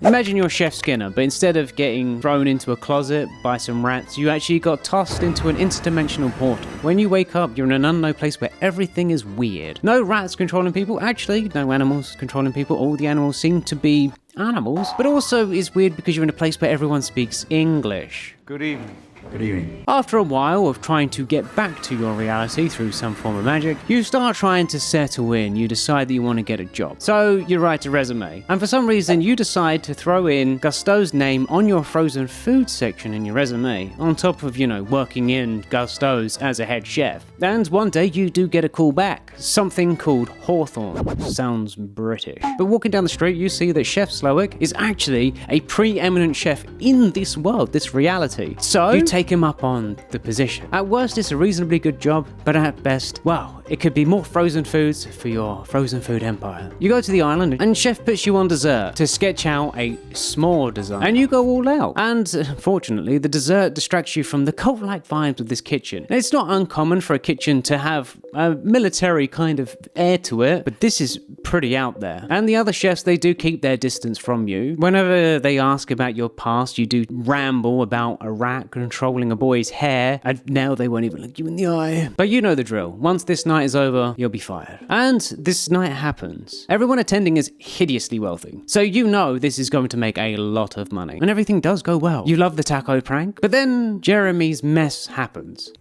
Imagine you're Chef Skinner, but instead of getting thrown into a closet by some rats, you actually got tossed into an interdimensional portal. When you wake up, you're in an unknown place where everything is weird. No rats controlling people, actually, no animals controlling people. All the animals seem to be animals, but also it's weird because you're in a place where everyone speaks English. Good evening. Good evening. After a while of trying to get back to your reality through some form of magic, you start trying to settle in. You decide that you want to get a job. So you write a resume. And for some reason, you decide to throw in Gusteau's name on your frozen food section in your resume, on top of, working in Gusteau's as a head chef. And one day you do get a call back. Something called Hawthorne. Sounds British. But walking down the street, you see that Chef Slowik is actually a preeminent chef in this world, this reality. So you take him up on the position. At worst, it's a reasonably good job, but at best, well, it could be more frozen foods for your frozen food empire. You go to the island and Chef puts you on dessert to sketch out a s'more design, and you go all out. And fortunately, the dessert distracts you from the cult-like vibes of this kitchen. And it's not uncommon for a kitchen to have a military kind of air to it, but this is pretty out there. And the other chefs, they do keep their distance from you. Whenever they ask about your past, you do ramble about a rat controlling a boy's hair, and now they won't even look you in the eye. But you know the drill. Once this night is over, you'll be fired. And this night happens. Everyone attending is hideously wealthy, so you know this is going to make a lot of money. And everything does go well. You love the taco prank, but then Jeremy's mess happens.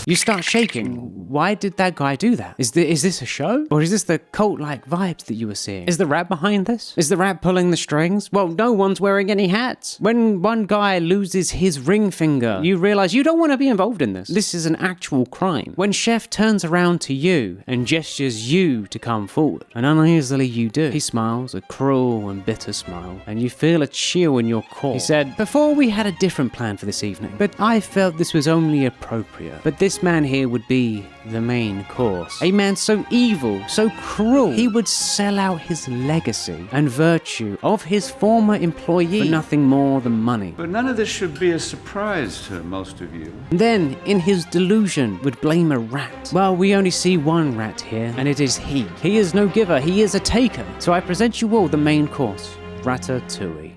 You start shaking. Why did that guy do that? Is this a show? Or is this the cult-like vibes that you were seeing? Is the rat behind this? Is the rat pulling the strings? Well, no one's wearing any hats. When one guy loses his ring finger, you realize you don't want to be involved in this. This is an actual crime. When Chef turns around to you and gestures you to come forward, and uneasily you do, he smiles a cruel and bitter smile, and you feel a chill in your core. He said, "Before we had a different plan for this evening, but I felt this was only appropriate. But this man here would be the main course. A man so evil, so cruel, he would sell out his legacy and virtue of his former employee for nothing more than money. But none of this should be a surprise to most of you. Then, in his delusion, would blame a rat. Well, we only see one rat here, and it is he. He is no giver, he is a taker. So I present you all the main course, Ratatouille."